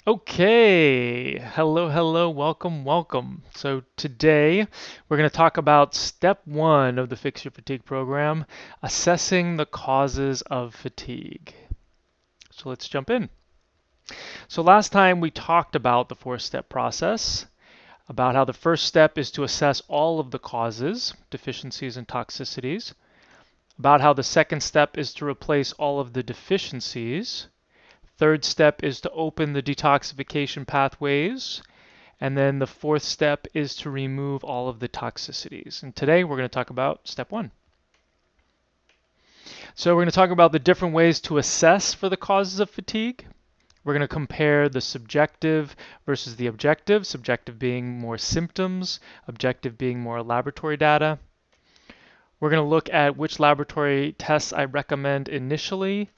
Okay, hello, welcome. So today we're going to talk about step one of the Fix Your Fatigue program, assessing the causes of fatigue. So let's jump in. So last time we talked about the four-step process, about how the first step is to assess all of the causes, deficiencies and toxicities, about how the second step is to replace all of the deficiencies. Third step is to open the detoxification pathways. And then the fourth step is to remove all of the toxicities. And today we're going to talk about step one. So we're going to talk about the different ways to assess for the causes of fatigue. We're going to compare the subjective versus the objective, subjective being more symptoms, objective being more laboratory data. We're going to look at which laboratory tests I recommend initially,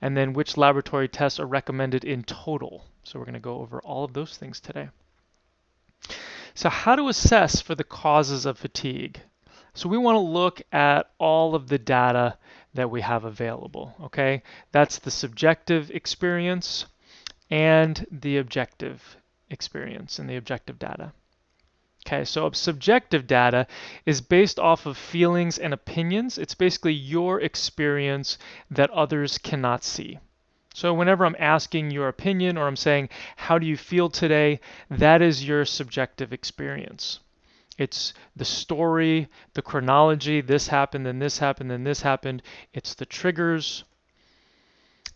and then which laboratory tests are recommended in total. So we're going to go over all of those things today. So how to assess for the causes of fatigue? So we want to look at all of the data that we have available, okay? That's the subjective experience and the objective experience and the objective data. Okay, so subjective data is based off of feelings and opinions. It's basically your experience that others cannot see. So whenever I'm asking your opinion or I'm saying, how do you feel today? That is your subjective experience. It's the story, the chronology, this happened, then this happened, then this happened. It's the triggers.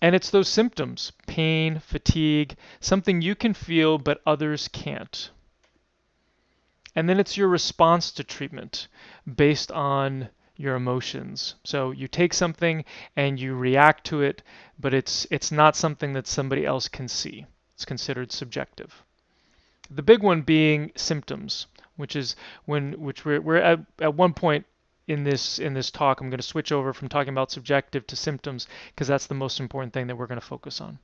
And it's those symptoms, pain, fatigue, something you can feel but others can't. And then it's your response to treatment based on your emotions. So you take something and you react to it, but it's not something that somebody else can see. It's considered subjective. The big one being symptoms, which is which we're at one point in this talk. I'm going to switch over from talking about subjective to symptoms because that's the most important thing that we're going to focus on.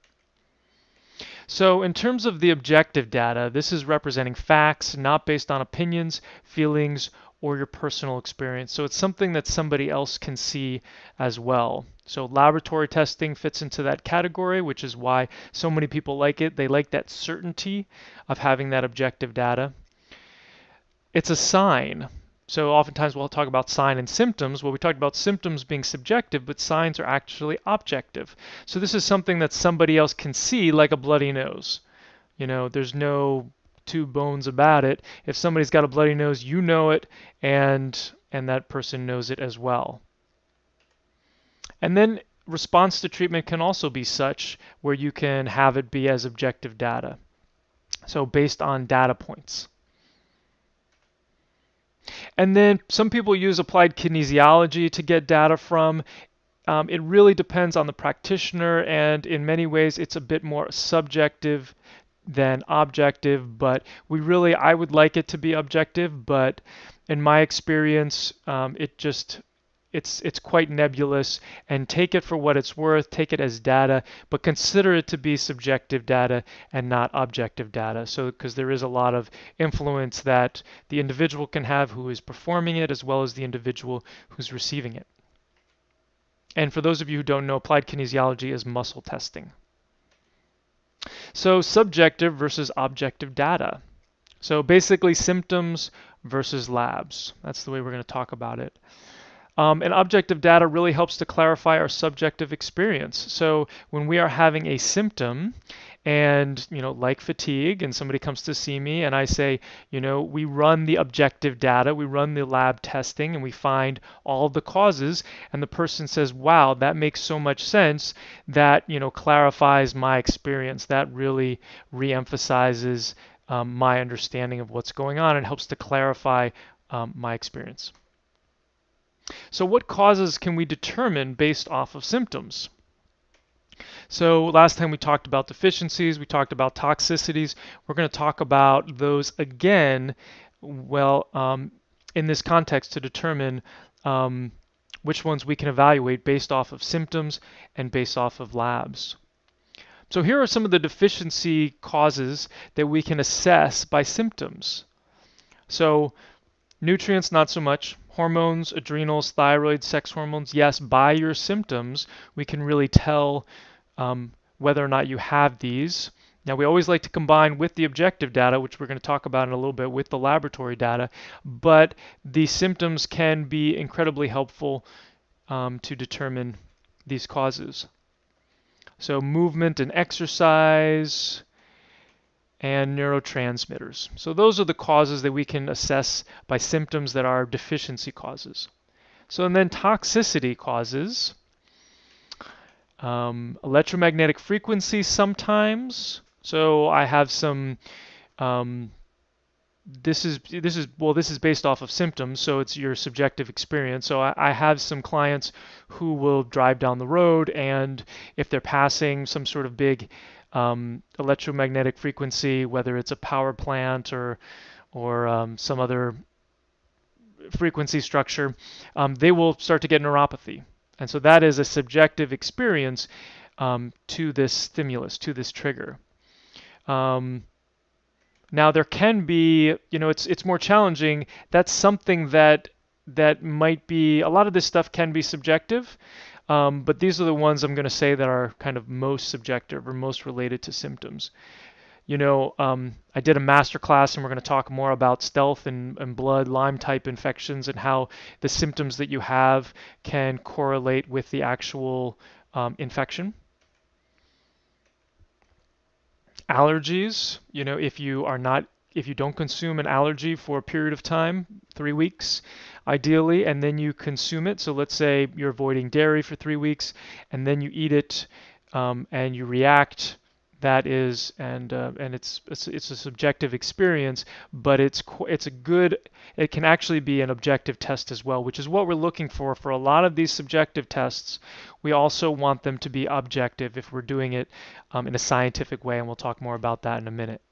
So in terms of the objective data, this is representing facts, not based on opinions, feelings, or your personal experience. So it's something that somebody else can see as well. So laboratory testing fits into that category, which is why so many people like it. They like that certainty of having that objective data. It's a sign. So oftentimes we'll talk about sign and symptoms. Well, we talked about symptoms being subjective, but signs are actually objective. So this is something that somebody else can see, like a bloody nose. You know, there's no two bones about it. If somebody's got a bloody nose, you know it, and that person knows it as well. And then response to treatment can also be such where you can have it be as objective data. So based on data points. And then some people use applied kinesiology to get data from. It really depends on the practitioner, and in many ways it's a bit more subjective than objective, but I would like it to be objective, but in my experience, it's quite nebulous, and take it for what it's worth, take it as data, but consider it to be subjective data and not objective data. So because there is a lot of influence that the individual can have who is performing it as well as the individual who's receiving it. And for those of you who don't know, applied kinesiology is muscle testing. So subjective versus objective data. So basically symptoms versus labs. That's the way we're going to talk about it. And objective data really helps to clarify our subjective experience. So when we are having a symptom and, like fatigue, and somebody comes to see me and I say, we run the objective data, we run the lab testing, and we find all of the causes, and the person says, wow, that makes so much sense, that, clarifies my experience. That really reemphasizes my understanding of what's going on and helps to clarify my experience. So what causes can we determine based off of symptoms? So last time we talked about deficiencies, we talked about toxicities. We're going to talk about those again, in this context to determine which ones we can evaluate based off of symptoms and based off of labs. So here are some of the deficiency causes that we can assess by symptoms. So nutrients, not so much. Hormones, adrenals, thyroid, sex hormones, yes, by your symptoms, we can really tell whether or not you have these. Now, we always like to combine with the objective data, which we're going to talk about in a little bit, with the laboratory data, but the symptoms can be incredibly helpful to determine these causes. So movement and exercise and neurotransmitters. So those are the causes that we can assess by symptoms that are deficiency causes. So and then toxicity causes, electromagnetic frequency sometimes. So I have some this is based off of symptoms, so it's your subjective experience. So I have some clients who will drive down the road, and if they're passing some sort of big electromagnetic frequency, whether it's a power plant or some other frequency structure, they will start to get neuropathy. And so that is a subjective experience to this stimulus, to this trigger. Now there can be, it's more challenging. That's something that might be, a lot of this stuff can be subjective, but these are the ones I'm going to say that are kind of most subjective or most related to symptoms. I did a master class, and we're going to talk more about stealth and blood Lyme type infections and how the symptoms that you have can correlate with the actual infection. Allergies, if you don't consume an allergy for a period of time, 3 weeks ideally, and then you consume it. So let's say you're avoiding dairy for 3 weeks, and then you eat it, and you react. That is, and it's a subjective experience, but it can actually be an objective test as well, which is what we're looking for a lot of these subjective tests. We also want them to be objective if we're doing it in a scientific way, and we'll talk more about that in a minute.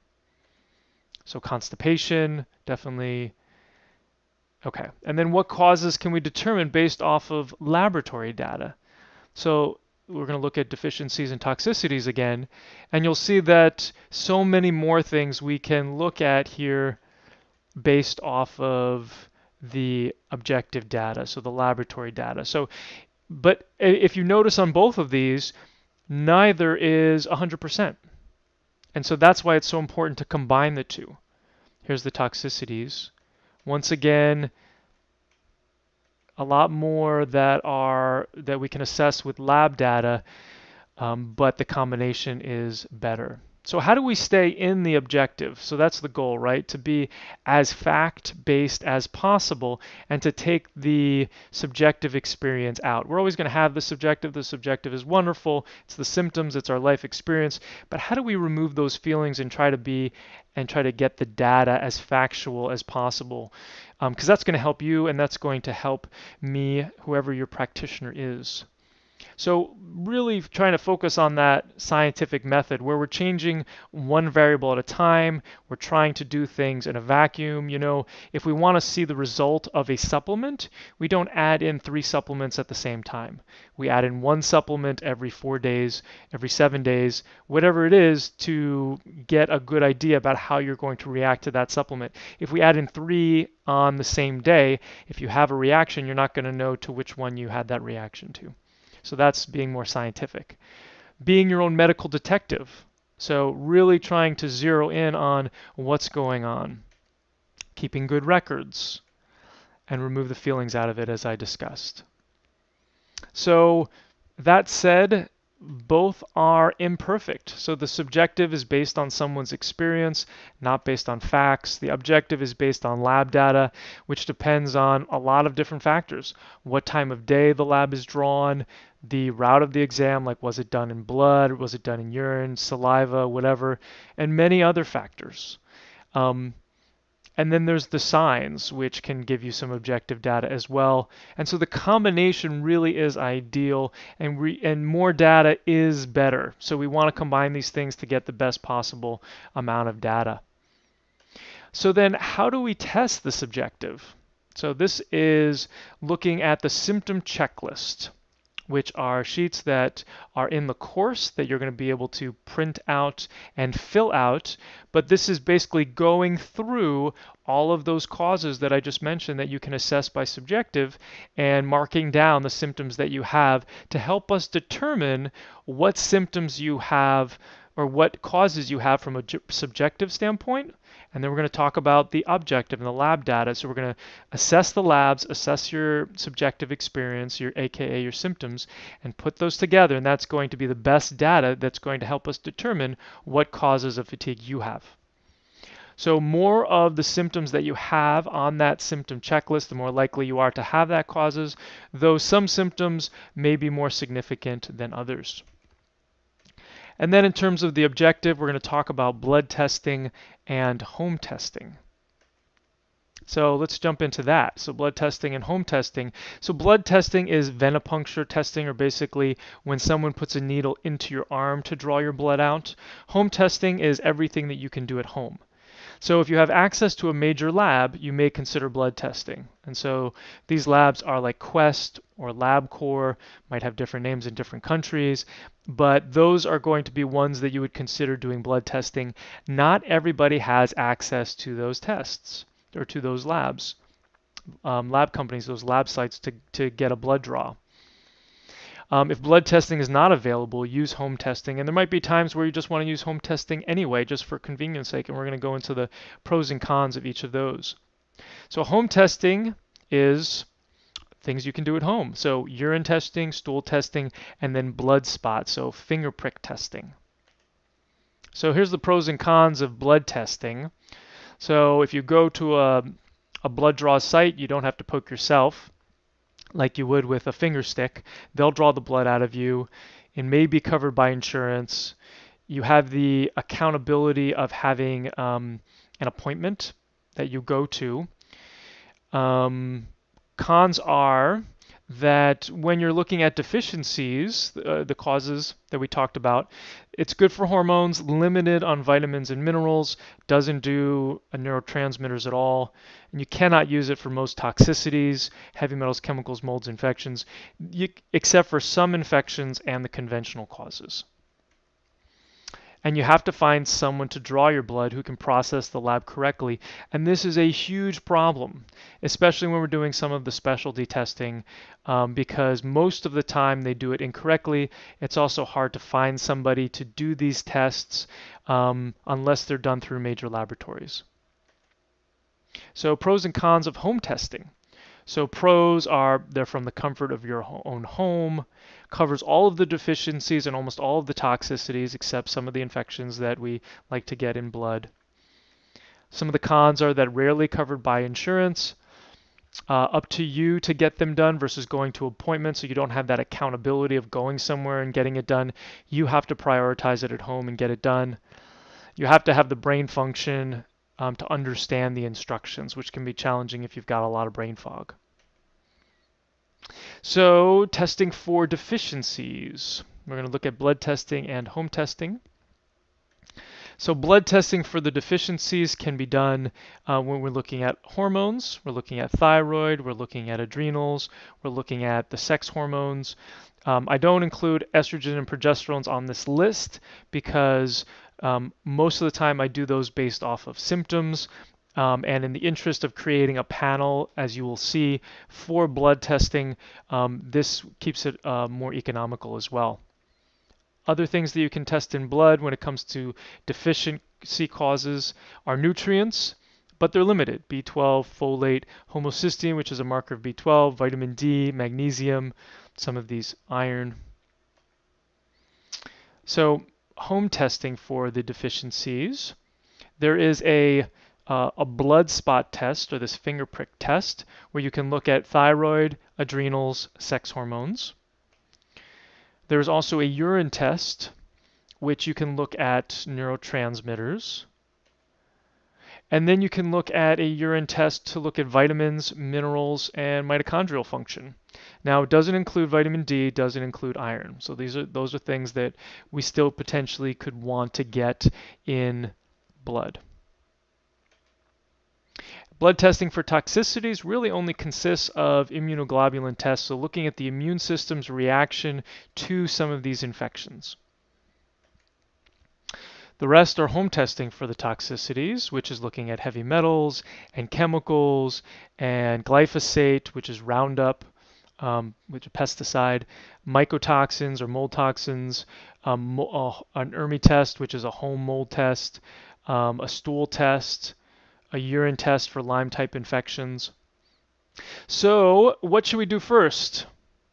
So constipation, definitely. Okay, and then what causes can we determine based off of laboratory data? So we're going to look at deficiencies and toxicities again, and you'll see that so many more things we can look at here based off of the objective data, so the laboratory data. So, but if you notice on both of these, neither is 100%. And so that's why it's so important to combine the two. Here's the toxicities. Once again, a lot more that we can assess with lab data, but the combination is better. So how do we stay in the objective? So that's the goal, right? To be as fact-based as possible and to take the subjective experience out. We're always going to have the subjective. The subjective is wonderful. It's the symptoms. It's our life experience. But how do we remove those feelings and try to get the data as factual as possible? Because that's going to help you, and that's going to help me, whoever your practitioner is. So really trying to focus on that scientific method where we're changing one variable at a time. We're trying to do things in a vacuum. If we want to see the result of a supplement, we don't add in 3 supplements at the same time. We add in 1 supplement every 4 days, every 7 days, whatever it is, to get a good idea about how you're going to react to that supplement. If we add in 3 on the same day, if you have a reaction, you're not going to know to which one you had that reaction to. So that's being more scientific. Being your own medical detective. So really trying to zero in on what's going on. Keeping good records and remove the feelings out of it, as I discussed. So that said, both are imperfect. So the subjective is based on someone's experience, not based on facts. The objective is based on lab data, which depends on a lot of different factors. What time of day the lab is drawn, the route of the exam, like was it done in blood, was it done in urine, saliva, whatever, and many other factors. And then there's the signs, which can give you some objective data as well. And so the combination really is ideal, and more data is better. So we want to combine these things to get the best possible amount of data. So then how do we test the subjective? So this is looking at the symptom checklist, which are sheets that are in the course that you're going to be able to print out and fill out. But this is basically going through all of those causes that I just mentioned that you can assess by subjective and marking down the symptoms that you have to help us determine what symptoms you have or what causes you have from a subjective standpoint, and then we're going to talk about the objective and the lab data. So we're going to assess the labs, assess your subjective experience, your AKA your symptoms, and put those together, and that's going to be the best data that's going to help us determine what causes of fatigue you have. So more of the symptoms that you have on that symptom checklist, the more likely you are to have that causes, though some symptoms may be more significant than others. And then in terms of the objective, we're going to talk about blood testing and home testing. So let's jump into that. So blood testing and home testing. So blood testing is venipuncture testing, or basically when someone puts a needle into your arm to draw your blood out. Home testing is everything that you can do at home. So if you have access to a major lab, you may consider blood testing. And so these labs are like Quest or LabCorp, might have different names in different countries, but those are going to be ones that you would consider doing blood testing. Not everybody has access to those tests or to those labs, lab companies, those lab sites to get a blood draw. If blood testing is not available, use home testing. And there might be times where you just want to use home testing anyway, just for convenience sake. And we're going to go into the pros and cons of each of those. So home testing is things you can do at home. So urine testing, stool testing, and then blood spots, so finger prick testing. So here's the pros and cons of blood testing. So if you go to a blood draw site, you don't have to poke yourself like you would with a finger stick. They'll draw the blood out of you. It may be covered by insurance. You have the accountability of having an appointment that you go to. Cons are that when you're looking at deficiencies, the causes that we talked about, it's good for hormones, limited on vitamins and minerals, doesn't do neurotransmitters at all, and you cannot use it for most toxicities, heavy metals, chemicals, molds, infections, except for some infections and the conventional causes. And you have to find someone to draw your blood who can process the lab correctly. And this is a huge problem, especially when we're doing some of the specialty testing, because most of the time they do it incorrectly. It's also hard to find somebody to do these tests unless they're done through major laboratories. So pros and cons of home testing. So pros are they're from the comfort of your own home, covers all of the deficiencies and almost all of the toxicities except some of the infections that we like to get in blood. Some of the cons are that rarely covered by insurance, up to you to get them done versus going to appointments, so you don't have that accountability of going somewhere and getting it done. You have to prioritize it at home and get it done. You have to have the brain function to understand the instructions, which can be challenging if you've got a lot of brain fog. So testing for deficiencies. We're going to look at blood testing and home testing. So blood testing for the deficiencies can be done when we're looking at hormones, we're looking at thyroid, we're looking at adrenals, we're looking at the sex hormones. I don't include estrogen and progesterones on this list because most of the time I do those based off of symptoms. And in the interest of creating a panel, as you will see, for blood testing, this keeps it more economical as well. Other things that you can test in blood when it comes to deficiency causes are nutrients, but they're limited. B12, folate, homocysteine, which is a marker of B12, vitamin D, magnesium, some of these iron. So home testing for the deficiencies. There is a blood spot test, or this finger prick test, where you can look at thyroid, adrenals, sex hormones. There's also a urine test, which you can look at neurotransmitters. And then you can look at a urine test to look at vitamins, minerals, and mitochondrial function. Now, it doesn't include vitamin D, it doesn't include iron. So those are things that we still potentially could want to get in blood. Blood testing for toxicities really only consists of immunoglobulin tests, so looking at the immune system's reaction to some of these infections. The rest are home testing for the toxicities, which is looking at heavy metals and chemicals and glyphosate, which is Roundup, which is pesticide, mycotoxins or mold toxins, an ERMI test, which is a home mold test, a stool test, a urine test for Lyme-type infections. So what should we do first?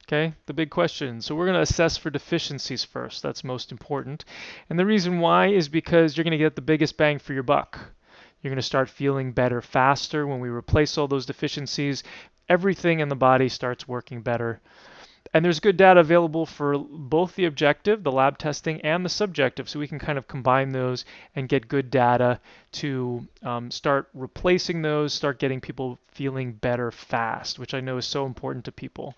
Okay, the big question. So we're going to assess for deficiencies first. That's most important. And the reason why is because you're going to get the biggest bang for your buck. You're going to start feeling better faster when we replace all those deficiencies. Everything in the body starts working better. And there's good data available for both the objective, the lab testing, and the subjective, so we can kind of combine those and get good data to start replacing those, start getting people feeling better fast, which I know is so important to people.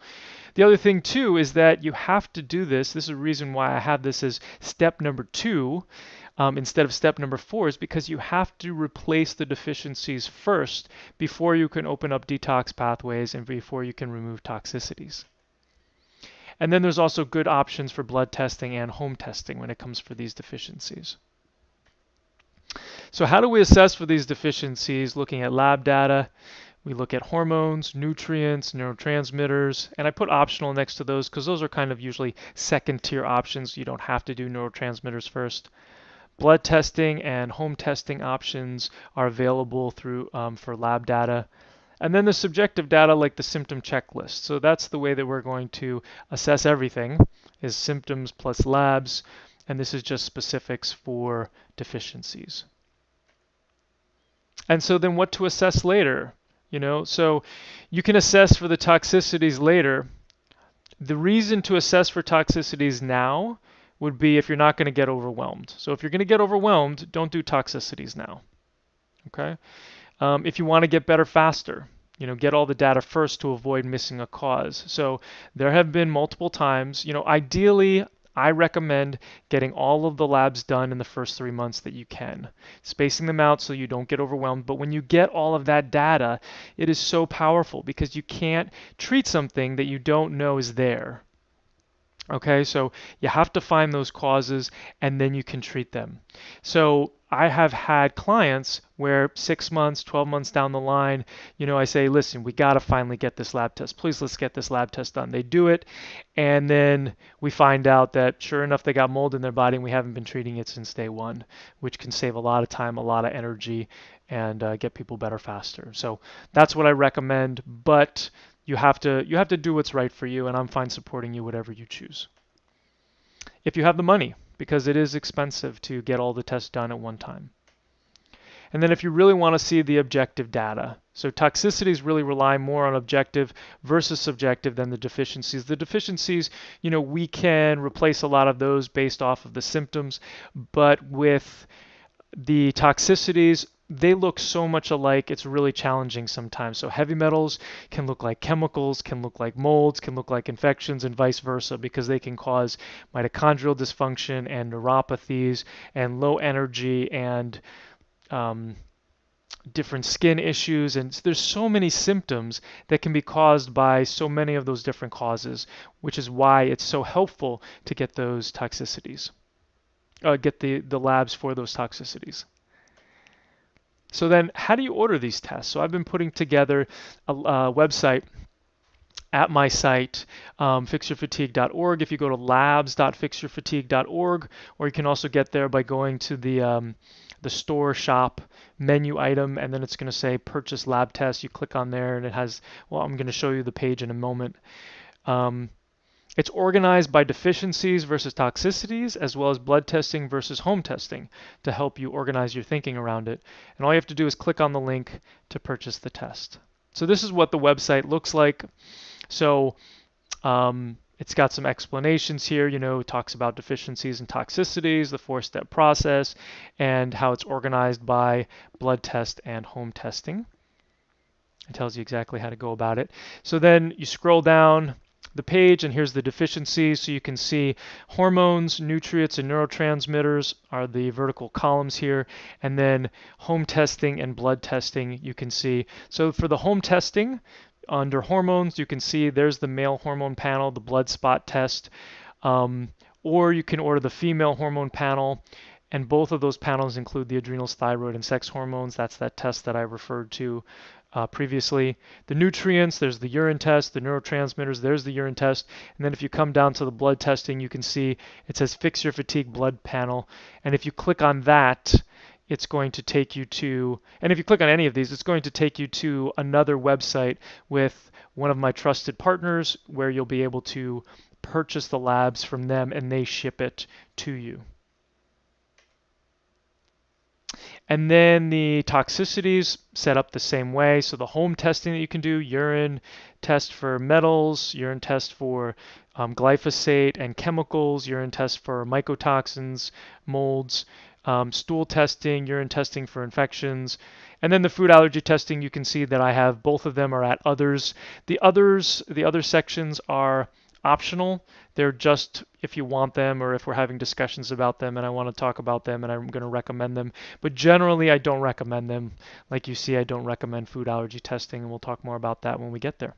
The other thing too is that you have to do this. This is a reason why I have this as step number 2 instead of step number 4, is because you have to replace the deficiencies first before you can open up detox pathways and before you can remove toxicities. And then there's also good options for blood testing and home testing when it comes for these deficiencies. So how do we assess for these deficiencies? Looking at lab data, we look at hormones, nutrients, neurotransmitters, and I put optional next to those because those are kind of usually second-tier options. You don't have to do neurotransmitters first. Blood testing and home testing options are available through for lab data. And then the subjective data, like the symptom checklist. So that's the way that we're going to assess everything, is symptoms plus labs, and this is just specifics for deficiencies. And so then what to assess later? So you can assess for the toxicities later. The reason to assess for toxicities now would be if you're not going to get overwhelmed. So if you're going to get overwhelmed, don't do toxicities now. Okay? If you want to get better faster, get all the data first to avoid missing a cause. So there have been multiple times, ideally, I recommend getting all of the labs done in the first 3 months that you can, spacing them out so you don't get overwhelmed. But when you get all of that data, it is so powerful because you can't treat something that you don't know is there. Okay, so you have to find those causes and then you can treat them. So I have had clients where 6 months, 12 months down the line, I say, listen, we got to finally get this lab test. Please, let's get this lab test done. They do it, and then we find out that sure enough, they got mold in their body and we haven't been treating it since day one, which can save a lot of time, a lot of energy, and get people better faster. So that's what I recommend, but you have to do what's right for you, and I'm fine supporting you whatever you choose. If you have the money, because it is expensive to get all the tests done at one time. And then if you really want to see the objective data, so toxicities really rely more on objective versus subjective than the deficiencies. The deficiencies, we can replace a lot of those based off of the symptoms, but with the toxicities, they look so much alike, it's really challenging sometimes. So heavy metals can look like chemicals, can look like molds, can look like infections, and vice versa, because they can cause mitochondrial dysfunction and neuropathies and low energy and different skin issues. And there's so many symptoms that can be caused by so many of those different causes, which is why it's so helpful to get those toxicities, get the labs for those toxicities. So then how do you order these tests? So I've been putting together a website at my site, fixyourfatigue.org. If you go to labs.fixyourfatigue.org, or you can also get there by going to the store shop menu item, and then it's going to say purchase lab test. You click on there and it has, well, I'm going to show you the page in a moment. It's organized by deficiencies versus toxicities, as well as blood testing versus home testing, to help you organize your thinking around it. And all you have to do is click on the link to purchase the test. So this is what the website looks like. So it's got some explanations here, it talks about deficiencies and toxicities, the 4-step process, and how it's organized by blood test and home testing. It tells you exactly how to go about it. So then you scroll down the page, and here's the deficiencies. So you can see hormones, nutrients, and neurotransmitters are the vertical columns here, and then home testing and blood testing you can see. So for the home testing, under hormones, you can see there's the male hormone panel, the blood spot test, or you can order the female hormone panel, and both of those panels include the adrenals, thyroid, and sex hormones. That's that test that I referred to previously. The nutrients, there's the urine test. The neurotransmitters, there's the urine test. And then if you come down to the blood testing, you can see it says Fix Your Fatigue Blood Panel. And if you click on that, it's going to take you to, and if you click on any of these, it's going to take you to another website with one of my trusted partners where you'll be able to purchase the labs from them and they ship it to you. And then the toxicities set up the same way. So the home testing that you can do, urine test for metals, urine test for glyphosate and chemicals, urine test for mycotoxins, molds, stool testing, urine testing for infections. And then the food allergy testing, you can see that I have both of them are at others. The other sections are optional. They're just if you want them or if we're having discussions about them and I want to talk about them and I'm going to recommend them. But generally, I don't recommend them. Like you see, I don't recommend food allergy testing, and we'll talk more about that when we get there.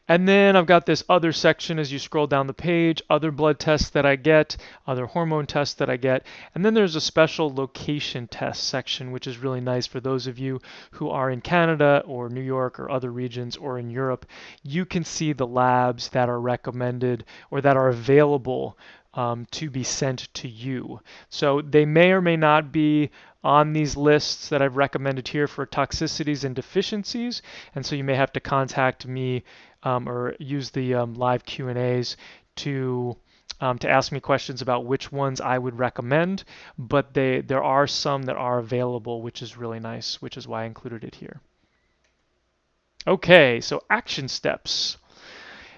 And then I've got this other section as you scroll down the page, other blood tests that I get, other hormone tests that I get. And then there's a special location test section, which is really nice for those of you who are in Canada or New York or other regions or in Europe. You can see the labs that are recommended or that are available to be sent to you. So they may or may not be on these lists that I've recommended here for toxicities and deficiencies, and so you may have to contact me or use the live Q&As to ask me questions about which ones I would recommend, but there are some that are available, which is really nice, which is why I included it here. Okay, so action steps.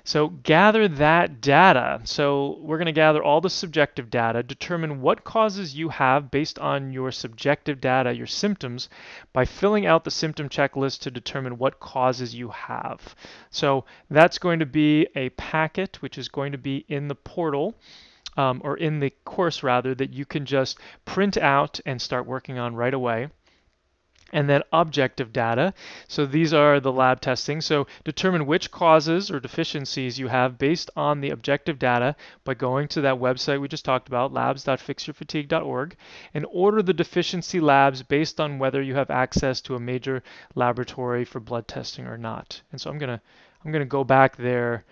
So gather that data. So we're going to gather all the subjective data, determine what causes you have based on your subjective data, your symptoms, by filling out the symptom checklist to determine what causes you have. So that's going to be a packet, which is going to be in the portal, or in the course rather, that you can just print out and start working on right away. And then objective data. So these are the lab testing. So determine which causes or deficiencies you have based on the objective data by going to that website we just talked about, labs.fixyourfatigue.org, and order the deficiency labs based on whether you have access to a major laboratory for blood testing or not. And so I'm gonna go back there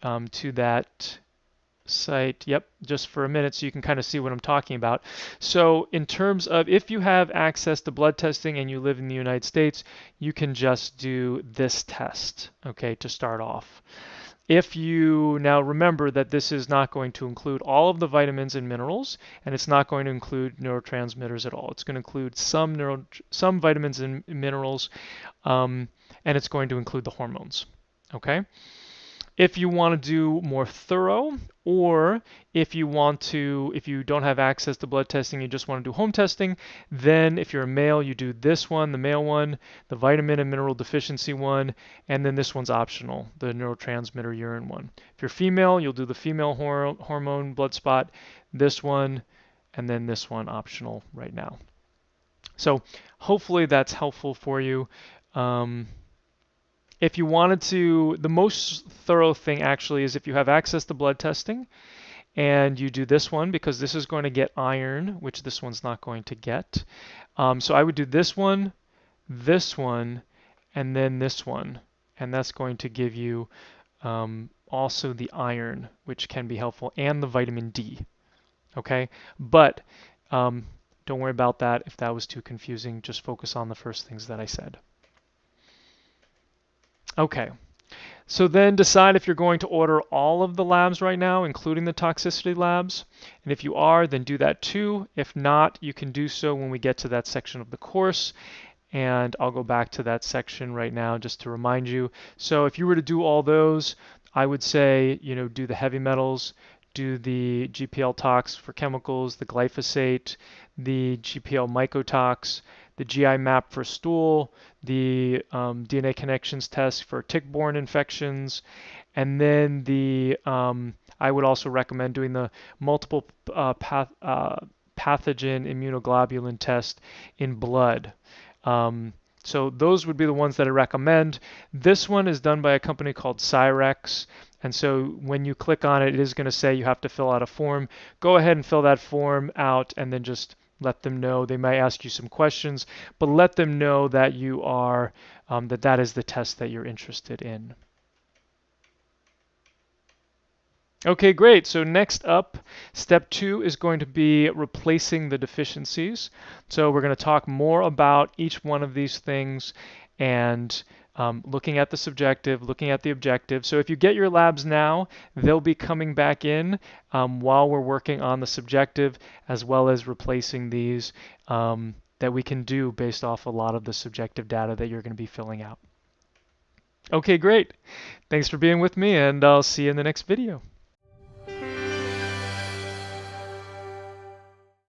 to that site, yep, just for a minute so you can kind of see what I'm talking about. So in terms of if you have access to blood testing and you live in the United States, you can just do this test, okay, to start off. If you now remember that this is not going to include all of the vitamins and minerals, and it's not going to include neurotransmitters at all. It's going to include some vitamins and minerals, and it's going to include the hormones, okay? If you want to do more thorough, or if you don't have access to blood testing, you just want to do home testing, then if you're a male, you do this one, the male one, the vitamin and mineral deficiency one, and then this one's optional, the neurotransmitter urine one. If you're female, you'll do the female hormone blood spot, this one, and then this one optional right now. So hopefully that's helpful for you. If you wanted to, the most thorough thing actually is if you have access to blood testing and you do this one, because this is going to get iron, which this one's not going to get. So I would do this one, and then this one. And that's going to give you also the iron, which can be helpful, and the vitamin D. Okay, but don't worry about that if that was too confusing. Just focus on the first things that I said. Okay, so then decide if you're going to order all of the labs right now, including the toxicity labs. And if you are, then do that too. If not, you can do so when we get to that section of the course. And I'll go back to that section right now just to remind you. So if you were to do all those, I would say, do the heavy metals, do the GPL tox for chemicals, the glyphosate, the GPL mycotox, the GI map for stool, the DNA connections test for tick-borne infections, and then I would also recommend doing the multiple pathogen immunoglobulin test in blood. So those would be the ones that I recommend. This one is done by a company called Cyrex. And so when you click on it, it is going to say you have to fill out a form. Go ahead and fill that form out and then just Let them know. They might ask you some questions, but let them know that you are, that is the test that you're interested in. Okay, great. So next up, step 2 is going to be replacing the deficiencies. So we're going to talk more about each one of these things and looking at the subjective, looking at the objective. So if you get your labs now, they'll be coming back in while we're working on the subjective, as well as replacing these that we can do based off a lot of the subjective data that you're going to be filling out. Okay, great. Thanks for being with me, and I'll see you in the next video.